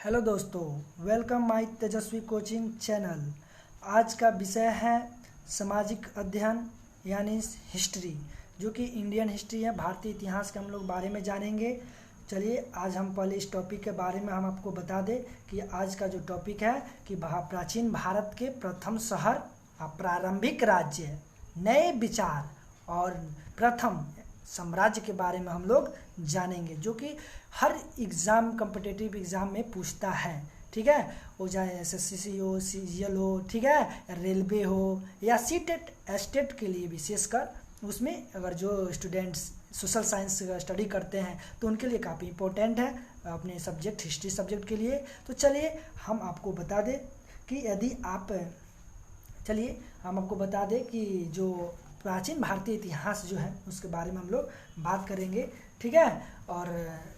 Hello दोस्तों, welcome my Tejashwi coaching channel. आज का विषय है सामाजिक अध्ययन यानी हिस्ट्री, जो कि इंडियन हिस्ट्री है, भारतीय इतिहास के हम लोग बारे में जानेंगे। चलिए आज हम पहले इस टॉपिक के बारे में हम आपको बता दें कि आज का जो टॉपिक है कि प्राचीन भारत के प्रथम शहर, प्रारंभिक राज्य, नए विचार और प्रथम साम्राज्य के बारे में हम लोग जानेंगे, जो कि हर एग्ज़ाम कॉम्पिटिटिव एग्ज़ाम में पूछता है। ठीक है, वो चाहे एसएससी हो, सीजीएल हो, ठीक है, रेलवे हो या सीटेट एस्टेट के लिए विशेषकर, उसमें अगर जो स्टूडेंट्स सोशल साइंस स्टडी करते हैं तो उनके लिए काफ़ी इम्पोर्टेंट है अपने सब्जेक्ट हिस्ट्री सब्जेक्ट के लिए। तो चलिए हम आपको बता दें कि कि जो प्राचीन भारतीय इतिहास जो है उसके बारे में हम लोग बात करेंगे। ठीक है, और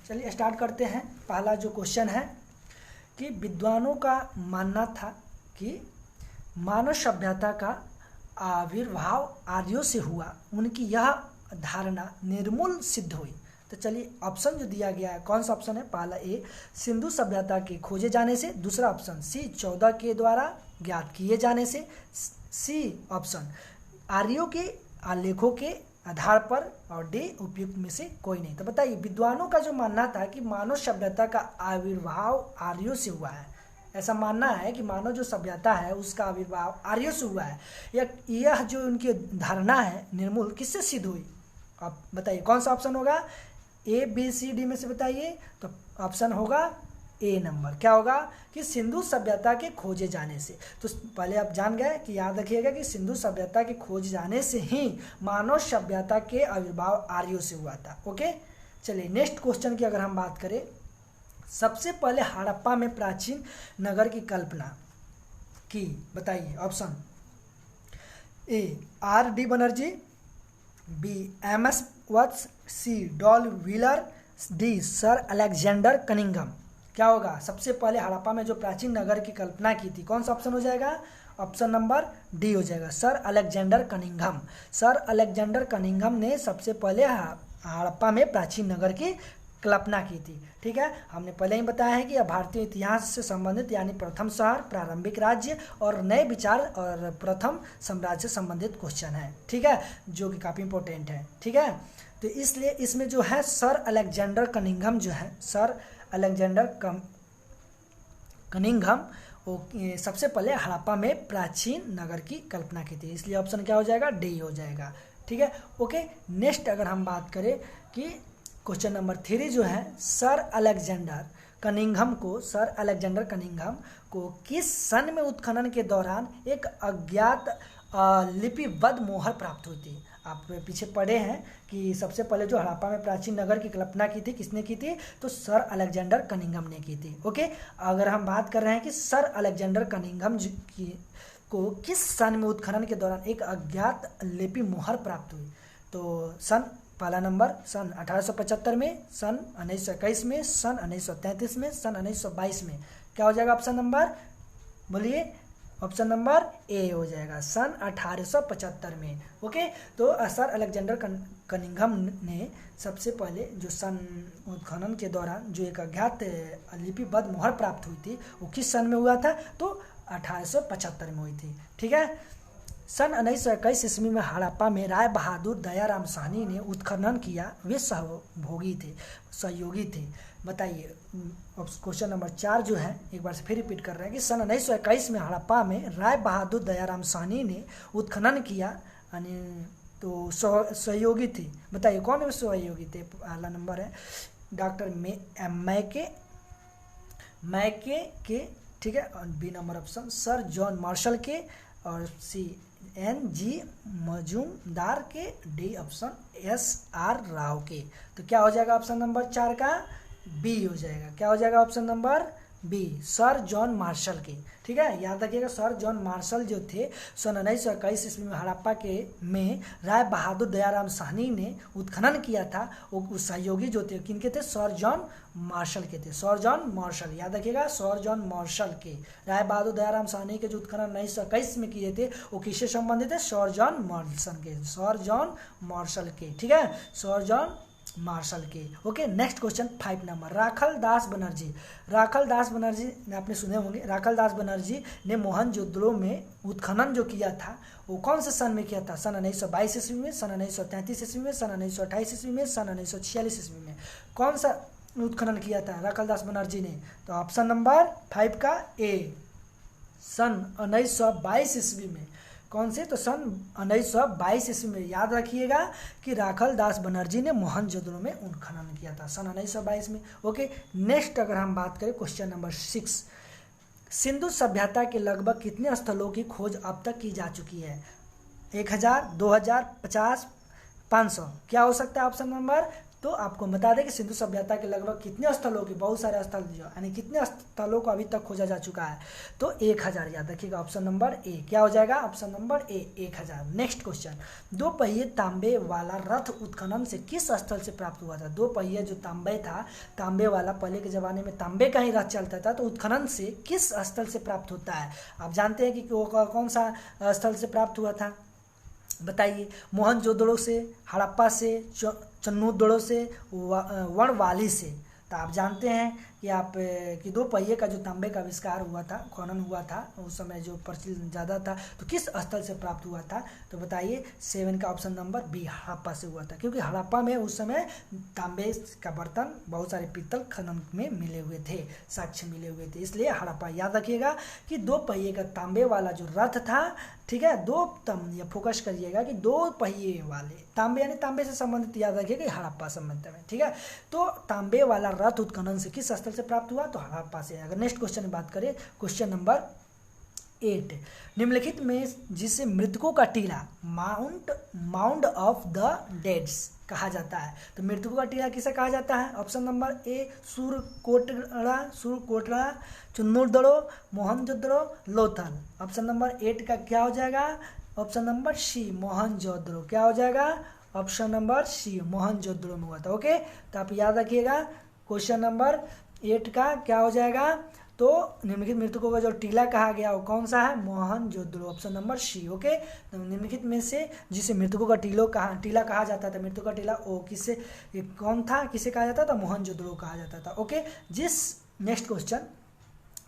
चलिए स्टार्ट करते हैं। पहला जो क्वेश्चन है कि विद्वानों का मानना था कि मानव सभ्यता का आविर्भाव आर्यों से हुआ, उनकी यह धारणा निर्मूल सिद्ध हुई। तो चलिए ऑप्शन जो दिया गया है, कौन सा ऑप्शन है? पहला ए सिंधु सभ्यता के खोजे जाने से, दूसरा ऑप्शन सी 14 के द्वारा ज्ञात किए जाने से, सी ऑप्शन आर्यों के आलेखों के आधार पर, और डी उपयुक्त में से कोई नहीं। तो बताइए, विद्वानों का जो मानना था कि मानव सभ्यता का आविर्भाव आर्यों से हुआ है, ऐसा मानना है कि मानव जो सभ्यता है उसका आविर्भाव आर्यों से हुआ है, यह जो उनकी धारणा है निर्मूल किससे सिद्ध हुई? आप बताइए कौन सा ऑप्शन होगा? ए बी सी डी में से बताइए। तो ऑप्शन होगा ए नंबर, क्या होगा कि सिंधु सभ्यता के खोजे जाने से। तो पहले आप जान गए कि याद रखिएगा कि सिंधु सभ्यता के खोज जाने से ही मानव सभ्यता के आविर्भाव आर्यों से हुआ था। ओके, चलिए नेक्स्ट क्वेश्चन की अगर हम बात करें, सबसे पहले हड़प्पा में प्राचीन नगर की कल्पना की। बताइए option A R D Banerjee, B M S Vats, C डॉल Wheeler, D sir Alexander Cunningham. क्या होगा? सबसे पहले हड़प्पा में जो प्राचीन नगर की कल्पना की थी, कौन सा ऑप्शन हो जाएगा? ऑप्शन नंबर डी हो जाएगा, sir Alexander Cunningham. Sir Alexander Cunningham ने सबसे पहले हड़प्पा में प्राचीन नगर की कल्पना की थी। ठीक है, हमने पहले ही बताया है कि यह भारतीय इतिहास से संबंधित यानी प्रथम शहर, प्रारंभिक राज्य और नए विचार और प्रथम साम्राज्य से संबंधित क्वेश्चन है। ठीक है, जो कि काफ़ी इंपॉर्टेंट है। ठीक है, तो इसलिए इसमें जो है सर अलेक्जेंडर कनिंघम जो है, सर अलेक्जेंडर कनिंघम वो सबसे पहले हड़प्पा में प्राचीन नगर की कल्पना की थी, इसलिए ऑप्शन क्या हो जाएगा? डी हो जाएगा। ठीक है, ओके। नेक्स्ट अगर हम बात करें कि क्वेश्चन नंबर 3 जो है, सर अलेक्जेंडर कनिंघम को किस सन में उत्खनन के दौरान एक अज्ञात लिपिबद्ध मोहर प्राप्त हुई थी? आप पीछे पढ़े हैं कि सबसे पहले जो हड़प्पा में प्राचीन नगर की कल्पना की थी, किसने की थी? तो सर अलेक्जेंडर कनिंघम ने की थी। ओके, अगर हम बात कर रहे हैं कि सर अलेक्जेंडर कनिंघम को किस सन में उत्खनन के दौरान एक अज्ञात लिपि मोहर प्राप्त हुई, तो सन पहला नंबर सन 1875 में, सन 1921 में, सन 1933 में, सन 1922 में। क्या हो जाएगा ऑप्शन नंबर? बोलिए, ऑप्शन नंबर ए हो जाएगा, सन 1875 में। ओके, तो सर अलेक्जेंडर कनिंघम ने सबसे पहले जो सन उत्खनन के दौरान जो एक अज्ञात लिपिबद्ध मोहर प्राप्त हुई थी वो किस सन में हुआ था? तो 1875 में हुई थी। ठीक है, सन 1921 ईस्वी में हड़प्पा में राय बहादुर दयाराम साहनी ने उत्खनन किया, वे सहयोगी थे। बताइए क्वेश्चन नंबर 4 जो है, एक बार से फिर रिपीट कर रहे हैं कि सन 1921 में हड़प्पा में राय बहादुर दयाराम साहनी ने उत्खनन किया, तो सहयोगी थे। बताइए कौन वे सहयोगी थे? पहला नंबर है डॉक्टर मैके के, ठीक है, और B number option sir John Marshall के, और सी NG मजूमदार के, डी ऑप्शन SR राव के। तो क्या हो जाएगा ऑप्शन नंबर 4 का? बी हो जाएगा। क्या हो जाएगा option number B, sir John Marshall के। ठीक है, याद रखिएगा सर जॉन मार्शल जो थे सन 1921 ईस्वी में हड़प्पा में राय बहादुर दयाराम साहनी ने उत्खनन किया था, वो सहयोगी जो थे किनके थे? सर जॉन मार्शल के थे, सर जॉन मार्शल। याद रखिएगा सर जॉन मार्शल के, राय बहादुर दयाराम साहनी के जो उत्खनन 1921 में किए थे वो किससे संबंधित है? सर जॉन मार्शल के, सर जॉन मार्शल के। ठीक है, सर जॉन मार्शल के। ओके, नेक्स्ट क्वेश्चन 5 नंबर, राखल दास बनर्जी। राखल दास बनर्जी ने आपने सुने होंगे, राखल दास बनर्जी ने मोहनजोदड़ो में उत्खनन जो किया था वो कौन से सन में किया था? सन 1922 ईस्वी में, सन 1933 ईस्वी में, सन 1928 ईस्वी में, सन 1946 ईस्वी में, कौन सा उत्खनन किया था राखल दास बनर्जी ने? तो ऑप्शन नंबर 5 का ए, सन 1922 ईस्वी में। कौन से? तो सन 1922 ईस्वी में। याद रखिएगा कि राखल दास बनर्जी ने मोहनजोदड़ो में उत्खनन किया था सन 1922 में। ओके, नेक्स्ट अगर हम बात करें क्वेश्चन नंबर 6, सिंधु सभ्यता के लगभग कितने स्थलों की खोज अब तक की जा चुकी है? 1000, 2000, 50, 500, क्या हो सकता है ऑप्शन नंबर? तो आपको बता दें कि सिंधु सभ्यता के लगभग कितने स्थलों के, बहुत सारे स्थल जो यानी कितने स्थलों को अभी तक खोजा जा चुका है? तो 1000। याद रखिएगा ऑप्शन नंबर ए, क्या हो जाएगा? ऑप्शन नंबर ए, 1000। नेक्स्ट क्वेश्चन, 2 पहिए तांबे वाला रथ उत्खनन से किस स्थल से प्राप्त हुआ था? 2 पहिए जो तांबे था, तांबे वाला, पहले के जमाने में तांबे का ही रथ चलता था, तो उत्खनन से किस स्थल से प्राप्त होता है? आप जानते हैं कि वो कौन सा स्थल से प्राप्त हुआ था? बताइए। मोहनजोदड़ो से, हड़प्पा से, चन्नूदड़ो से, वणवाली से। तो आप जानते हैं कि 2 पहिए का जो तांबे का आविष्कार हुआ था, खनन हुआ था, उस समय जो प्रचलन ज़्यादा था, तो किस स्थल से प्राप्त हुआ था? तो बताइए 7 का ऑप्शन नंबर बी, हड़प्पा से हुआ था, क्योंकि हड़प्पा में उस समय तांबे का बर्तन, बहुत सारे पीतल खनन में मिले हुए थे, साक्ष्य मिले हुए थे, इसलिए हड़प्पा। याद रखिएगा कि 2 पहिए का तांबे वाला जो रथ था, ठीक है, ये फोकस करिएगा कि 2 पहिए वाले तांबे, यानी तांबे से संबंधित, याद रखिएगा कि हड़प्पा संबंधित में, ठीक है। तो तांबे वाला रथ उत्खनन से किस स्थल से प्राप्त हुआ? तो हड़प्पा से। अगर नेक्स्ट क्वेश्चन की बात करें, क्वेश्चन नंबर 8, निम्नलिखित में जिसे मृतकों का टीला, माउंड ऑफ द डेड्स कहा जाता है, तो मृतकों का टीला किसे कहा जाता है? Option number A, Surkotada, Chanhudaro, Mohenjodaro, Lothal. Option number 8 का क्या हो जाएगा? Option number C, Mohenjodaro. क्या हो जाएगा? ऑप्शन नंबर सी, मोहनजोदड़ो में हुआ था। ओके, तो आप याद रखिएगा क्वेश्चन नंबर 8 का क्या हो जाएगा? तो निम्नलिखित मृतकों का जो टीला कहा गया वो कौन सा है? Mohenjodaro, option number C. Okay, तो निम्नलिखित में से जिसे मृतकों का टीला कहा जाता था, मृतकों का टीला वो कौन था, किसे कहा जाता था? मोहनजोदड़ो कहा जाता था। ओके, नेक्स्ट क्वेश्चन,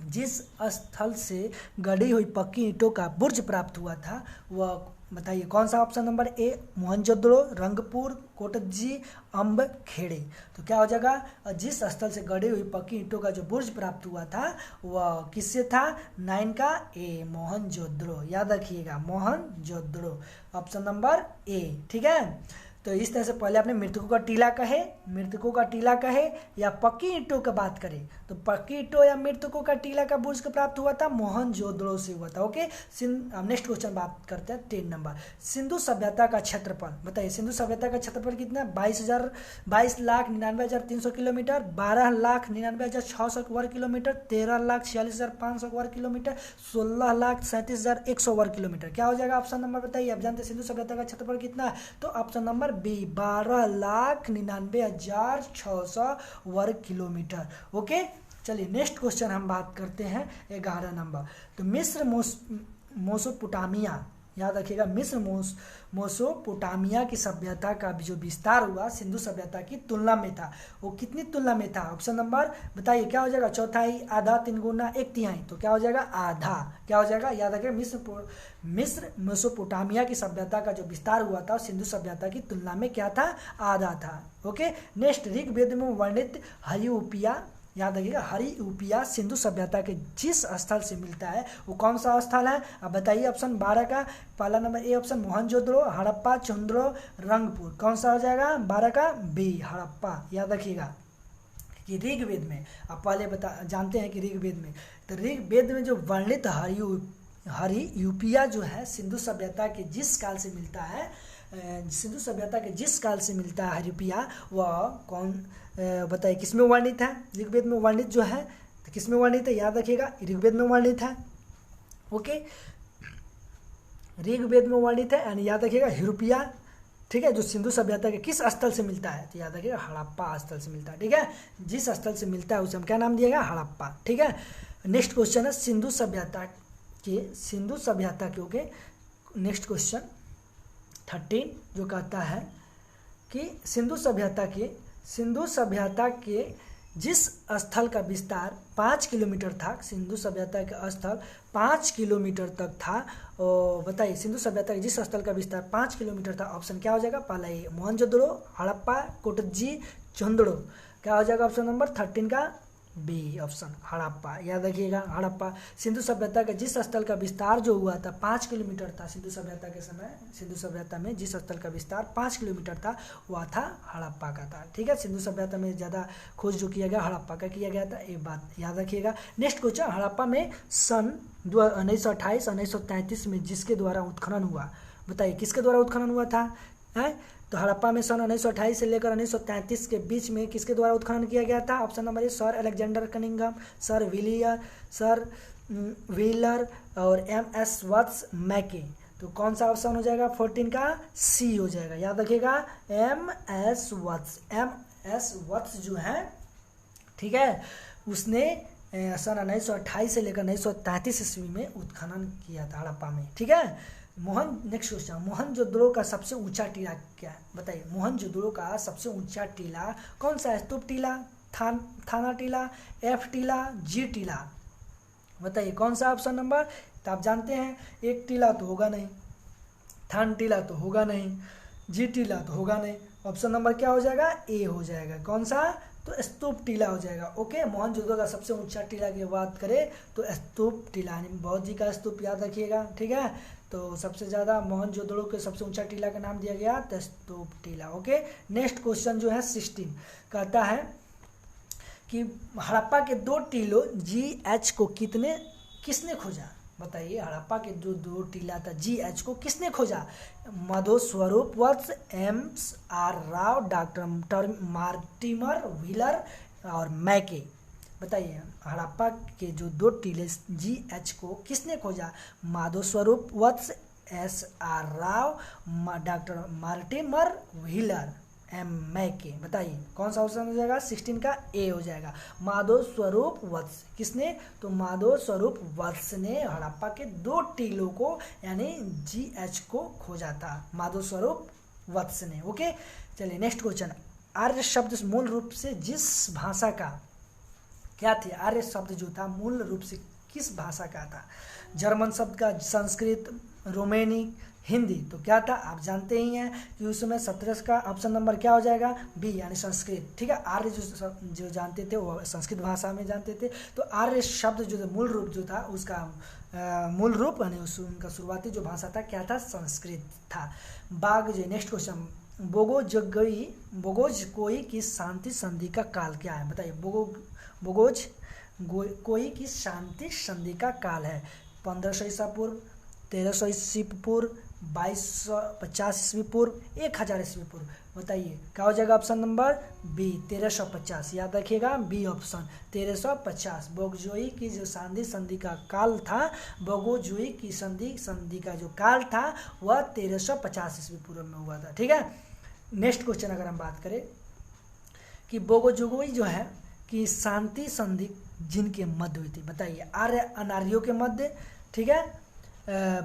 जिस स्थल से गढ़ी हुई पक्की ईंटों का बुर्ज प्राप्त हुआ था वह बताइए कौन सा? Option number A, Mohenjodaro, Rangpur, Kotdiji, Amb Kheda. तो क्या हो जाएगा? जिस स्थल से गढ़ी हुई पक्की ईंटों का जो बुर्ज प्राप्त हुआ था वह किससे था? 9 का ए, मोहनजोदड़ो। याद रखिएगा मोहनजोदड़ो, ऑप्शन नंबर ए, ठीक है। तो इस तरह से पहले आपने मृतकों का टीला कहे या पक्की ईंटों का बात करें, तो पक्की ईंटों या मृतकों का टीला का बुर्ज प्राप्त हुआ था मोहनजोदड़ो से हुआ था। ओके, नेक्स्ट क्वेश्चन बात करते हैं 10 नंबर, सिंधु सभ्यता का क्षेत्रफल बताइए। सिंधु सभ्यता का क्षेत्रफल कितना? 22,99,300 किलोमीटर, 12,99,600 वर्ग किलोमीटर, 13,46,500 वर्ग किलोमीटर, 16,37,100 वर्ग किलोमीटर। क्या हो जाएगा ऑप्शन नंबर? बताइए। आप जानते हैं सिंधु सभ्यता का क्षेत्रफल कितना है? तो ऑप्शन नंबर बी, 12,99,600 वर्ग किलोमीटर। ओके, चलिए नेक्स्ट क्वेश्चन हम बात करते हैं 11 नंबर। तो मिस्र मेसोपोटामिया, याद रखिएगा मिस्र मेसोपोटामिया की सभ्यता का जो विस्तार हुआ सिंधु सभ्यता की तुलना में था, वो कितनी तुलना में था? ऑप्शन नंबर बताइए क्या हो जाएगा? चौथाई, आधा, 3 गुना, 1/3। तो क्या हो जाएगा? आधा। क्या हो जाएगा? याद रखिएगा मिस्र मेसोपोटामिया की सभ्यता का जो विस्तार हुआ था सिंधु सभ्यता की तुलना में क्या था? आधा था। ओके, नेक्स्ट, ऋग्वेद में वर्णित हरिउपिया, याद रखिएगा हरिउपिया सिंधु सभ्यता के जिस स्थल से मिलता है वो कौन सा स्थल है? अब बताइए ऑप्शन 12 का पहला number A option Mohenjodaro, Harappa, Chanhudaro, Rangpur. कौन सा हो जाएगा? 12 का बी, हड़प्पा। याद रखिएगा कि ऋग्वेद में आप पहले जानते हैं कि ऋग्वेद में जो वर्णित हरिउपिया जो है सिंधु सभ्यता के जिस काल से मिलता है, हरिउपिया वह कौन बताइए किस में वर्णित है? ऋग्वेद में वर्णित जो है तो किस में वर्णित है? याद रखिएगा ऋग्वेद में वर्णित है। ओके, ऋग्वेद में वर्णित है, यानी याद रखिएगा हरिउपिया, ठीक है, जो सिंधु सभ्यता के किस स्थल से मिलता है? तो याद रखिएगा हड़प्पा स्थल से मिलता है। ठीक है, जिस स्थल से मिलता है उसे हम क्या नाम दिएगा? हड़प्पा। ठीक है, नेक्स्ट क्वेश्चन है सिंधु सभ्यता के। ओके, नेक्स्ट क्वेश्चन 13 जो कहता है कि सिंधु सभ्यता के जिस स्थल का विस्तार 5 किलोमीटर था, सिंधु सभ्यता का स्थल 5 किलोमीटर तक था। और बताइए सिंधु सभ्यता के जिस स्थल का विस्तार 5 किलोमीटर था, ऑप्शन क्या हो जाएगा? पहला ए मोहनजोदड़ो, हड़प्पा, कोटजी, चंदड़ो। क्या हो जाएगा ऑप्शन नंबर 13 का बी ऑप्शन हड़प्पा। याद रखिएगा हड़प्पा। सिंधु सभ्यता के जिस स्थल का विस्तार जो हुआ था 5 किलोमीटर था, सिंधु सभ्यता के समय सिंधु सभ्यता में जिस स्थल का विस्तार 5 किलोमीटर था वह था हड़प्पा का था। ठीक है, सिंधु सभ्यता में ज़्यादा खोज जो किया गया हड़प्पा का किया गया था, ये बात याद रखिएगा। नेक्स्ट क्वेश्चन, हड़प्पा में सन 1928 1933 में जिसके द्वारा उत्खनन हुआ, बताइए किसके द्वारा उत्खनन हुआ था? है तो हड़प्पा में सन 1928 से लेकर 1933 के बीच में किसके द्वारा उत्खनन किया गया था? ऑप्शन नंबर ए sir Alexander Cunningham, sir wheeler और एम.एस. वत्स मैके। तो कौन सा ऑप्शन हो जाएगा? 14 का सी हो जाएगा। याद रखिएगा एम.एस. वत्स जो है, ठीक है, उसने सन 1928 से लेकर 1933 ईस्वी में उत्खनन किया था हड़प्पा में। ठीक है। नेक्स्ट क्वेश्चन, मोहनजोदड़ो का सबसे ऊंचा टीला क्या है? बताइए मोहनजोदड़ो का सबसे ऊंचा टीला कौन सा है? स्तूप टीला, थाना टीला, एफ टीला, जी टीला। बताइए कौन सा ऑप्शन नंबर? तो आप जानते हैं एक टीला तो होगा नहीं, थान टीला तो होगा नहीं, जी टीला तो होगा नहीं। ऑप्शन नंबर क्या हो जाएगा? ए हो जाएगा। कौन सा? तो स्तूप टीला हो जाएगा। ओके, मोहनजोदड़ो का सबसे ऊंचा टीला की बात करें तो स्तूप टीला, यानी बौद्ध जी का स्तूप याद रखिएगा। ठीक है, तो सबसे ज़्यादा मोहनजोदड़ो के सबसे ऊंचा टीला का नाम दिया गया तो स्तूप टीला। ओके, नेक्स्ट क्वेश्चन जो है 16 कहता है कि हड़प्पा के 2 टीलों GH को किसने खोजा? बताइए हड़प्पा के जो 2 टीला था GH को किसने खोजा? माधो स्वरूप वत्स, M.R. Rao, doctor Mortimer wheeler और मैके। बताइए हड़प्पा के जो 2 टीले GH को किसने खोजा? माधो स्वरूप वत्स, S.R. Rao, doctor Mortimer wheeler, मैके। बताइए कौन सा ऑप्शन हो जाएगा? 16 का ए हो जाएगा। माधो स्वरूप वत्स। किसने? तो माधो स्वरूप वत्स ने हड़प्पा के 2 टीलों को यानी GH को खोजा था, माधो स्वरूप वत्स ने। ओके, चलिए नेक्स्ट क्वेश्चन, आर्य शब्द मूल रूप से जिस भाषा का क्या थी? आर्य शब्द जो था मूल रूप से किस भाषा का था? जर्मन शब्द का, संस्कृत, रोमानी, हिंदी। तो क्या था? आप जानते ही हैं कि उस समय 17 का ऑप्शन नंबर क्या हो जाएगा? बी यानी संस्कृत। ठीक है, आर्य जो जानते थे वो संस्कृत भाषा में जानते थे। तो आर्य शब्द जो मूल रूप जो था उसका मूल रूप यानी उनका शुरुआती जो भाषा था क्या था? संस्कृत था। बाघ जो नेक्स्ट क्वेश्चन, बोगोज कोई की शांति संधि का काल क्या है? बताइए बोगोज कोई की शांति संधि का काल है 1500 ईसा पूर्व, 1300 ईस्वी पूर्व, 2250 ईस्वी पूर्व, 1000 ईस्वी पूर्व। बताइए क्या हो जाएगा? Option number B 1350। याद रखिएगा बी ऑप्शन 1350। बोगजोई की जो संधि का काल था, बोगोजोई की संधि का जो काल था वह 1350 ईस्वी पूर्व में हुआ था। ठीक है, नेक्स्ट क्वेश्चन अगर हम बात करें कि बोगोजोई जो है कि शांति संधि जिनके मध्य हुई थी, बताइए आर्य अनार्यों के मध्य, ठीक है,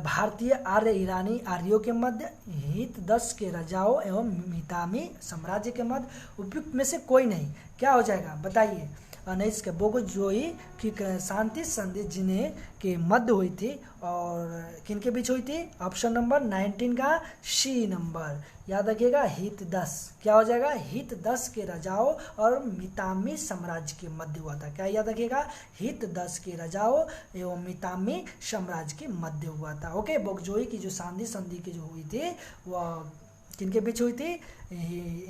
भारतीय आर्य ईरानी आर्यों के मध्य, हितदस के राजाओं एवं मितामी साम्राज्य के मध्य, उपयुक्त में से कोई नहीं। क्या हो जाएगा? बताइए। अनैस के बोगोजोई की शांति संधि जिन्हें के मध्य हुई थी और किनके बीच हुई थी? ऑप्शन नंबर 19 का सी नंबर। याद रखिएगा हितदस। क्या हो जाएगा? हितदस के राजाओं और मितामी साम्राज्य के मध्य हुआ था। क्या याद रखिएगा? हितदस के राजाओं एवं मितामी साम्राज्य के मध्य हुआ था। ओके, बोगजोई की जो शांति संधि की जो हुई थी वह किनके बीच हुई थी?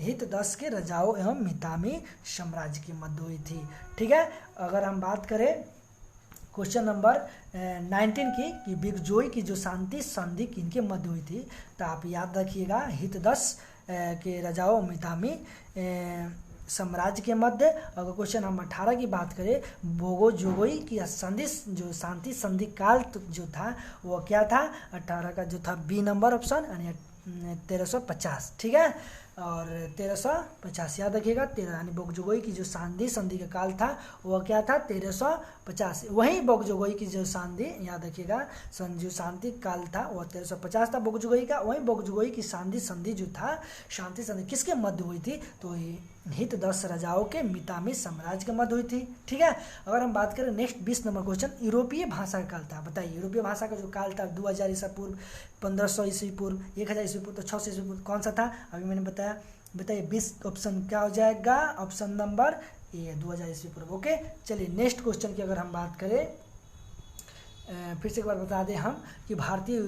हितदस के राजाओं एवं मितामी साम्राज्य के मध्य हुई थी। ठीक है, अगर हम बात करें क्वेश्चन नंबर 19 की कि बोगजोई की जो शांति संधि किनके मध्य हुई थी, तो आप याद रखिएगा हितदस के राजाओं मितामी साम्राज्य के मध्य। अगर क्वेश्चन हम 18 की बात करें, बोगोजोई की जो शांति संधि काल जो था वो क्या था? 18 का जो था बी नंबर ऑप्शन यानी 1350। ठीक है, और 1350 याद रखिएगा। 13 यानी बोगजोगोई की जो संधि का काल था वह क्या था 1350। वहीं बोगजोगोई की जो संधि याद रखिएगा जो शांति काल था वह 1350 था बोगजोगोई का। वहीं बोगजोगोई की संधि जो था शांति संधि किसके मध्य हुई थी, तो हित 10 राजाओं के मितामी साम्राज्य के मध्य हुई थी। ठीक है, अगर हम बात करें नेक्स्ट 20 नंबर क्वेश्चन, यूरोपीय भाषा का काल था। बताइए यूरोपीय भाषा का जो काल था 2000 ईसा पूर्व, 1500 ईस्वी पूर्व, 1000 ईस्वी पूर्व, तो 600 ईस्वी पूर्व, कौन सा था अभी मैंने बताया। बताइए 20 ऑप्शन क्या हो जाएगा, ऑप्शन नंबर ए 2000 ईस्वी पूर्व। ओके, चलिए नेक्स्ट क्वेश्चन की अगर हम बात करें, फिर से एक बार बता दें हम कि भारतीय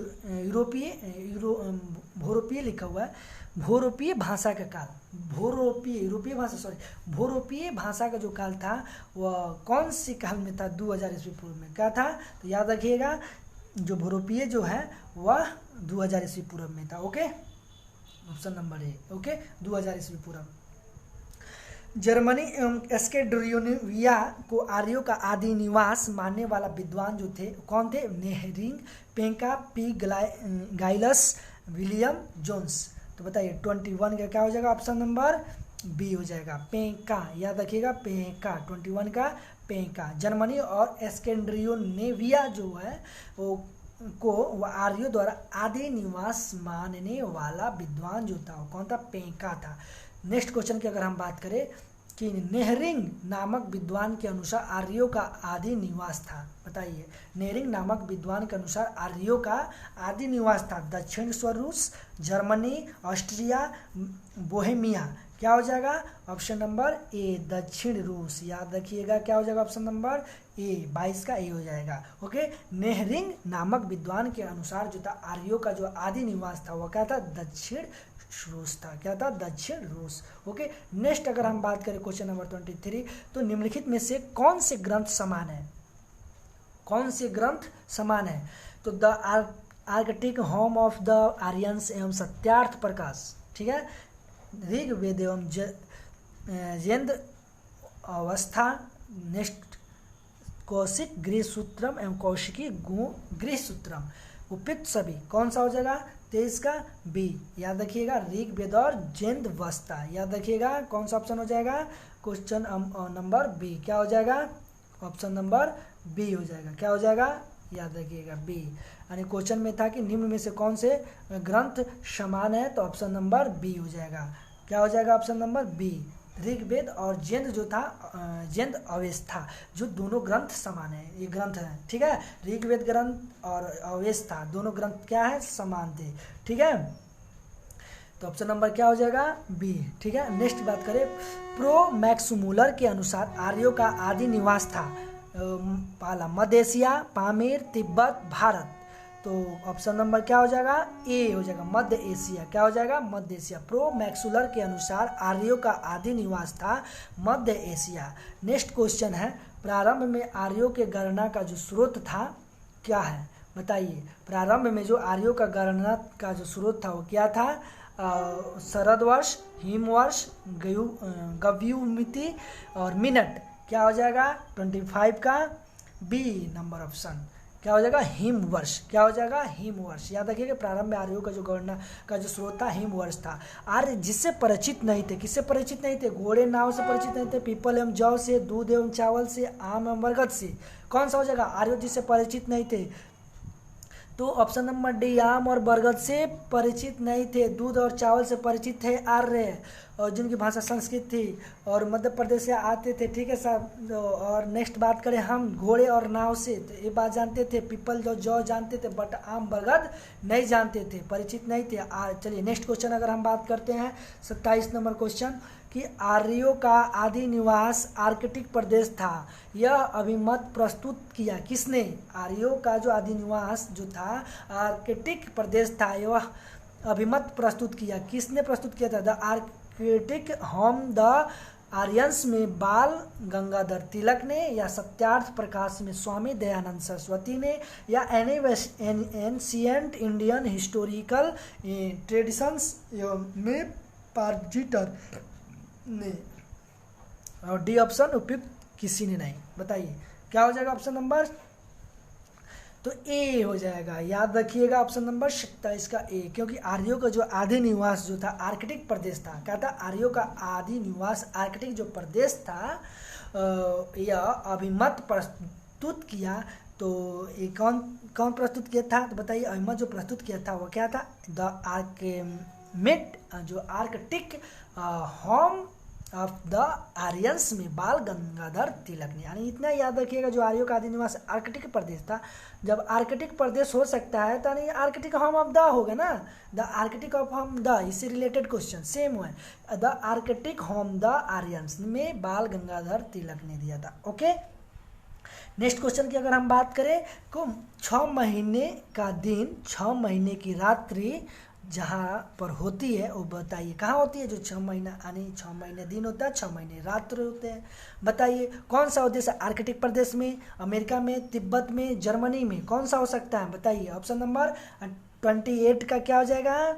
भूरोपीय लिखा हुआ है, भूरोपीय भाषा का काल, भूरोपीय भाषा का जो काल था वह कौन सी काल में था 2000 ईस्वी पूर्व में, क्या था, तो याद रखिएगा जो भूरोपीय जो है वह 2000 ईस्वी पूर्व में था। ओके, ऑप्शन नंबर ए। ओके, 2000 ईस्वी पूर्व। जर्मनी एवं स्कैंडिनेविया को आर्यों का आदि निवास मानने वाला विद्वान जो थे कौन थे, नेहरिंग, पेंका, पी गाइलस, विलियम जोन्स। तो बताइए 21 का क्या हो जाएगा, ऑप्शन नंबर बी हो जाएगा, पेंका। याद रखिएगा पेंका, 21 का पेंका। जर्मनी और स्कैंडिनेविया जो है वो आर्यों द्वारा आदि निवास मानने वाला विद्वान जो था वो कौन था, पेंका था। नेक्स्ट क्वेश्चन की अगर हम बात करें कि नेहरिंग नामक विद्वान के अनुसार आर्यों का आदि निवास था। बताइए नेहरिंग नामक विद्वान के अनुसार आर्यों का आदि निवास था दक्षिण रूस, जर्मनी, ऑस्ट्रिया, बोहेमिया। क्या हो जाएगा, ऑप्शन नंबर ए दक्षिण रूस। याद रखिएगा क्या हो जाएगा, ऑप्शन नंबर ए 22 का ए हो जाएगा। ओके, नेहरिंग नामक विद्वान के अनुसार जो था आर्यों का जो आदि निवास था वह क्या था, दक्षिण रूस था। क्या था, दक्षिण रूस। ओके, नेक्स्ट अगर हम बात करें क्वेश्चन नंबर 23, तो निम्नलिखित में से कौन से ग्रंथ समान है, कौन से ग्रंथ समान है, तो the Arctic home of the Aryans एवं सत्यार्थ प्रकाश, ठीक है, ऋग्वेद एवं जेंद अवस्था, नेक्स्ट कौशिक गृहसूत्रम एवं कौशिकी गृहसूत्रम, उपयुक्त सभी कौन सा हो जाएगा, 23 का बी। याद रखिएगा ऋग्वेद और जेंद अवस्था। याद रखिएगा कौन सा ऑप्शन हो जाएगा, क्वेश्चन नंबर बी। क्या हो जाएगा, ऑप्शन नंबर बी हो जाएगा। क्या हो जाएगा, याद रखिएगा बी। यानी क्वेश्चन में था कि निम्न में से कौन से ग्रंथ समान है, तो ऑप्शन नंबर बी हो जाएगा। क्या हो जाएगा, ऑप्शन नंबर बी। ऋग्वेद और जेंद जो था जेंद अवस्था, जो दोनों ग्रंथ समान है, ये ग्रंथ है, ठीक है। ऋग्वेद ग्रंथ और अवस्था दोनों ग्रंथ क्या है, समान थे, ठीक है। तो ऑप्शन नंबर क्या हो जाएगा, बी, ठीक है। नेक्स्ट बात करें, प्रो मैक्समूलर के अनुसार आर्यों का आदि निवास था पहला मध्य एशिया, पामीर, तिब्बत, भारत। तो ऑप्शन नंबर क्या हो जाएगा, ए हो जाएगा, मध्य एशिया। क्या हो जाएगा, मध्य एशिया। प्रो मैक्सुलर के अनुसार आर्यों का आदि निवास था मध्य एशिया। नेक्स्ट क्वेश्चन है, प्रारंभ में आर्यों के गणना का जो स्रोत था क्या है, बताइए। प्रारंभ में जो आर्यों का गणना का जो स्रोत था वो क्या था, शरदवर्ष, हिमवर्ष, गव्युमिति और मिनट। क्या हो जाएगा, 25 का बी नंबर ऑप्शन। क्या हो जाएगा, हिमवर्ष। क्या हो जाएगा, हिमवर्ष। याद रखिएगा प्रारंभ में आर्यों का जो गणना का जो स्रोत था हिमवर्ष था। आर्य जिससे परिचित नहीं थे, किससे परिचित नहीं थे, घोड़े नाव से परिचित नहीं थे, पीपल एवं जौ से, दूध एवं चावल से, आम एवं बरगद से। कौन सा हो जाएगा, आर्य जिससे परिचित नहीं थे, तो ऑप्शन नंबर डी आम और बरगद से परिचित नहीं थे, दूध और चावल से परिचित थे आर्य, और जिनकी भाषा संस्कृत थी और मध्य प्रदेश से आते थे, ठीक है साहब। और नेक्स्ट बात करें हम घोड़े और नाव से, तो ये बात जानते थे, पीपल जो जौ जानते थे, बट आम बरगद नहीं जानते थे, परिचित नहीं थे। चलिए नेक्स्ट क्वेश्चन अगर हम बात करते हैं 27 नंबर क्वेश्चन कि आर्यों का आदि निवास आर्कटिक प्रदेश था, यह अभिमत प्रस्तुत किया किसने। आर्यों का जो आदि निवास जो था आर्कटिक प्रदेश था, यह अभिमत प्रस्तुत किया किसने प्रस्तुत किया था, the Arctic home the Aryans में बाल गंगाधर तिलक ने, या सत्यार्थ प्रकाश में स्वामी दयानंद सरस्वती ने, या एंशिएंट इंडियन हिस्टोरिकल ट्रेडिशंस में पार्जिटर ने, और डी ऑप्शन उपयुक्त किसी ने नहीं। बताइए क्या हो जाएगा ऑप्शन नंबर, तो ए हो जाएगा। याद रखिएगा ऑप्शन नंबर 27 का ए, क्योंकि आर्यों का जो आदि निवास जो था आर्कटिक प्रदेश था। क्या था? आर्यों का आदि निवास आर्कटिक जो प्रदेश था यह अभिमत प्रस्तुत किया। तो ये कौन कौन प्रस्तुत किया था? तो बताइए, अभिमत जो प्रस्तुत किया था वो क्या था? द आर्किमिड जो Arctic home of the Aryans में बाल गंगाधर तिलक ने। यानी इतना याद रखिएगा, जो आर्यों का आदि निवास आर्कटिक प्रदेश था। जब आर्कटिक प्रदेश हो सकता है तो नहीं आर्कटिक होम ऑफ द होगा ना, the Arctic of home the, इससे रिलेटेड क्वेश्चन सेम है। The Arctic home the Aryans में बाल गंगाधर तिलक ने दिया था। ओके, नेक्स्ट क्वेश्चन की अगर हम बात करें तो 6 महीने का दिन 6 महीने की रात्रि जहाँ पर होती है वो बताइए कहाँ होती है? जो 6 महीना यानी 6 महीने दिन होता है, 6 महीने रात्र होते हैं। बताइए कौन सा देश? आर्कटिक प्रदेश में, अमेरिका में, तिब्बत में, जर्मनी में, कौन सा हो सकता है? बताइए। ऑप्शन नंबर 28 का क्या हो जाएगा?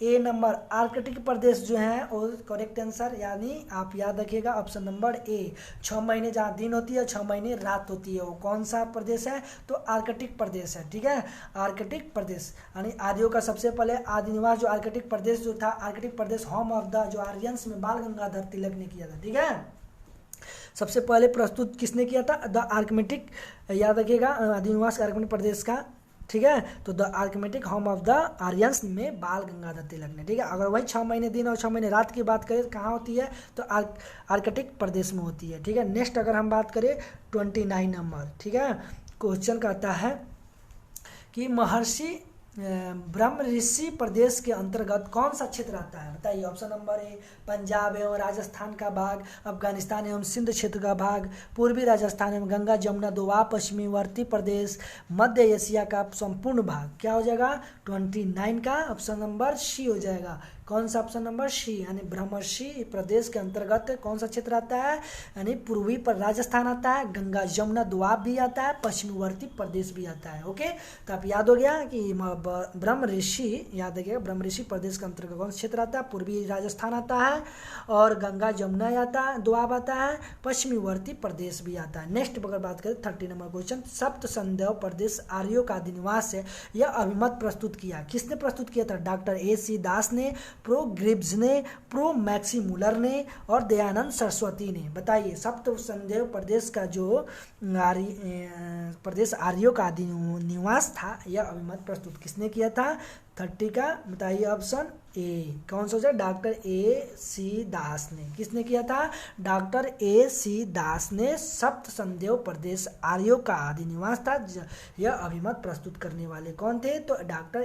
ए नंबर आर्कटिक प्रदेश जो है वो करेक्ट आंसर। यानी आप याद रखिएगा ऑप्शन नंबर ए, 6 महीने जहाँ दिन होती है 6 महीने रात होती है, वो कौन सा प्रदेश है? तो आर्कटिक प्रदेश है। ठीक है, आर्कटिक प्रदेश यानी आर्यों का सबसे पहले आदि निवास जो आर्कटिक प्रदेश जो था, Arctic Pradesh home of the जो आर्यंस में बाल गंगाधर तिलक ने किया था। ठीक है, सबसे पहले प्रस्तुत किसने किया था? द आर्कमेटिक, याद रखिएगा आदि निवास आर्कमेटिक प्रदेश का। ठीक है, तो the Arctic home of the Aryans में बाल गंगाधर तिलक ने। ठीक है, अगर वही 6 महीने दिन और 6 महीने रात की बात करें तो कहाँ होती है? तो आर्कटिक प्रदेश में होती है। ठीक है, नेक्स्ट अगर हम बात करें 29 नंबर। ठीक है, क्वेश्चन कहता है कि महर्षि ब्रह्म ऋषि प्रदेश के अंतर्गत कौन सा क्षेत्र आता है? बताइए। ऑप्शन नंबर ए, पंजाब एवं राजस्थान का भाग, अफगानिस्तान एवं सिंध क्षेत्र का भाग, पूर्वी राजस्थान एवं गंगा जमुना दोआब पश्चिमीवर्ती प्रदेश, मध्य एशिया का संपूर्ण भाग। क्या हो जाएगा? 29 का ऑप्शन नंबर सी हो जाएगा। कौन सा? ऑप्शन नंबर सी, यानी ब्रह्मर्षि प्रदेश के अंतर्गत कौन सा क्षेत्र आता है? यानी पूर्वी पर राजस्थान आता है, गंगा जमुना दोआब भी आता है, पश्चिमवर्ती प्रदेश भी आता है। ओके, तो आप याद हो गया कि ब्रह्मर्षि, याद रखिएगा ब्रह्मर्षि प्रदेश के अंतर्गत कौन सा क्षेत्र आता है? पूर्वी राजस्थान आता है और गंगा जमुना आता है, दोआब आता है, पश्चिमीवर्ती प्रदेश भी आता है। नेक्स्ट अगर बात करें 30 नंबर क्वेश्चन, सप्त संदेव प्रदेश आर्यों का अधिनिवास है, यह अभिमत प्रस्तुत किया। किसने प्रस्तुत किया था? Doctor A.C. दास ने, प्रो ग्रिब्स ने, प्रो मैक्सीमुलर ने और दयानंद सरस्वती ने। बताइए, सप्त संदेव प्रदेश का जो प्रदेश आर्यों का आदि निवास था यह अभिमत प्रस्तुत किसने किया था? 30 का बताइए ऑप्शन ए, कौन सा? Doctor A.C. दास ने। किसने किया था? Doctor A.C. दास ने सप्त संदेव प्रदेश आर्यों का आदि निवास था, यह अभिमत प्रस्तुत करने वाले कौन थे? तो डॉक्टर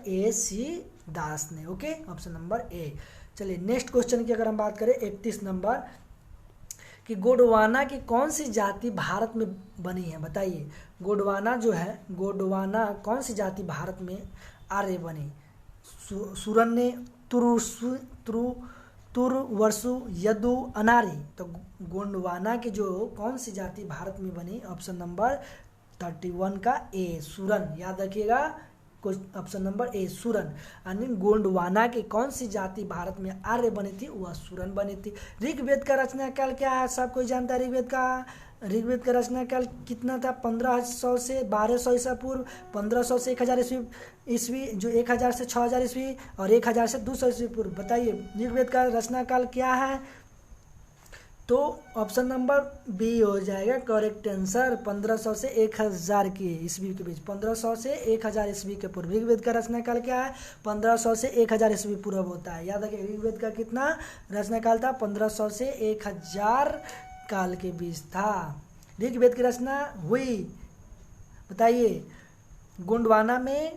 A.C. दास ने। ओके, ऑप्शन नंबर ए। चलिए नेक्स्ट क्वेश्चन की अगर हम बात करें 31 नंबर कि गोंडवाना की कौन सी जाति भारत में बनी है? बताइए, गोंडवाना जो है, गोंडवाना कौन सी जाति भारत में आर्य बनी? सुरन ने, तुरवसु, यदु, अनारी। तो गोंडवाना की जो कौन सी जाति भारत में बनी? ऑप्शन नंबर 31 का ए, सुरन। याद रखिएगा ऑप्शन नंबर ए, सुरन। यानी गोंडवाना की कौन सी जाति भारत में आर्य बनी थी? वह सुरन बनी थी। ऋग्वेद का रचना काल क्या है? सब कोई जानता है ऋग्वेद का रचना काल कितना था? 1500 से 1200 ईसा पूर्व, 1500 से 1000 ईस्वी, जो 1000 से 6000 ईस्वी और 1000 से 200 ईस्वी पूर्व। बताइए ऋग्वेद का रचना काल क्या है? तो ऑप्शन नंबर बी हो जाएगा करेक्ट आंसर। 1500 से 1000 की ईस्वी के बीच, 1500 से 1000 ईस्वी के पूर्व ऋग्वेद का रचना काल क्या है? 1500 से 1000 ईस्वी पूर्व होता है। याद रखिए ऋग्वेद का कितना रचना काल था? 1500 से 1000 काल के बीच था ऋग्वेद की रचना हुई। बताइए, गोंडवाना में,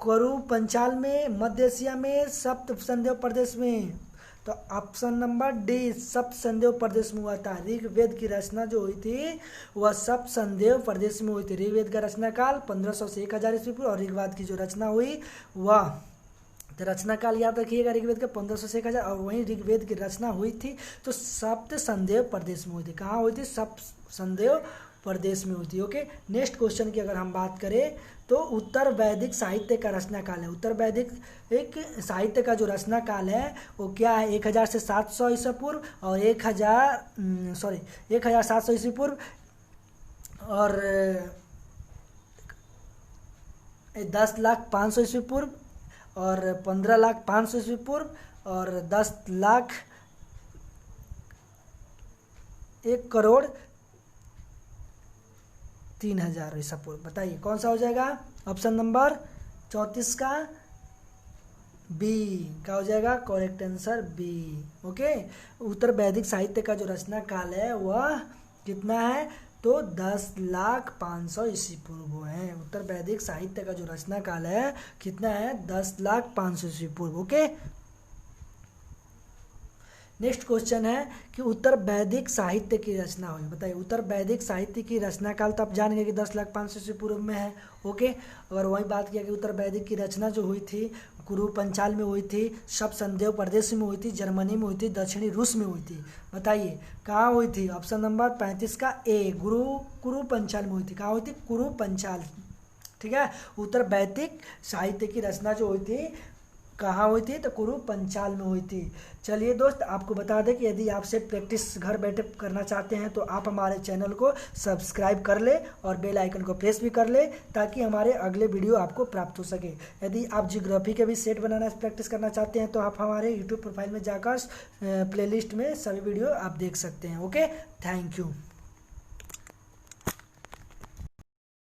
करु पंचाल में, मध्य एशिया में, सप्त संदेव प्रदेश में। तो ऑप्शन नंबर डी, सप्त संदेव प्रदेश में हुआ था। ऋग्वेद की रचना जो हुई थी वह सप्त संदेव प्रदेश में हुई थी। ऋग्वेद का रचना काल 1500 से 1000 ईस्वी पूर्व और ऋग्वेद की जो रचना हुई वह, तो रचना काल याद रखिएगा ऋग्वेद का 1500 से 1000, और वहीं ऋग्वेद की रचना हुई थी तो सप्त संदेव प्रदेश में हुई थी। कहाँ हुई थी? सप्त संदेव प्रदेश में हुई थी। ओके, नेक्स्ट क्वेश्चन की अगर हम बात करें तो उत्तर वैदिक साहित्य का रचना काल है। उत्तर वैदिक एक साहित्य का जो रचना काल है वो क्या है? 1000 से 700 ईसा पूर्व और 1700 ईस्वी पूर्व और 10,05,000 ईस्वी पूर्व, और 15,05,000 ईस्वी पूर्व, और 10,00,000 1,03,000 ईसा पूर्व। बताइए कौन सा हो जाएगा? ऑप्शन नंबर 34 का बी क्या हो जाएगा? Correct answer B. ओके, उत्तर वैदिक साहित्य का जो रचना काल है वह कितना है? तो 10,05,000 ईस्वी पूर्व है। उत्तर वैदिक साहित्य का जो रचना काल है कितना है? 10,05,000 ईस्वी पूर्व। ओके, नेक्स्ट क्वेश्चन है कि उत्तर वैदिक साहित्य की रचना हुई। बताइए उत्तर वैदिक साहित्य की रचना काल तो आप जान गए कि 10,05,000 ईस्वी पूर्व में है। ओके, अगर वही बात किया कि उत्तर वैदिक की रचना जो हुई थी कुरु पंचाल में हुई थी, सब संदेव प्रदेश में हुई थी, जर्मनी में हुई थी, दक्षिणी रूस में हुई थी। बताइए कहाँ हुई थी? ऑप्शन नंबर 35 का ए कुरु पंचाल में हुई थी। कहाँ हुई थी? कुरु पंचाल। ठीक है, उत्तर वैदिक साहित्य की रचना जो हुई थी कहाँ हुई थी? तो कुरु पंचाल में हुई थी। चलिए दोस्त, आपको बता दें कि यदि आपसे प्रैक्टिस घर बैठे करना चाहते हैं तो आप हमारे चैनल को सब्सक्राइब कर ले और बेल आइकन को प्रेस भी कर ले ताकि हमारे अगले वीडियो आपको प्राप्त हो सके। यदि आप ज्योग्राफी के भी सेट बनाना प्रैक्टिस करना चाहते हैं तो आप हमारे यूट्यूब प्रोफाइल में जाकर प्लेलिस्ट में सभी वीडियो आप देख सकते हैं। Okay, thank you.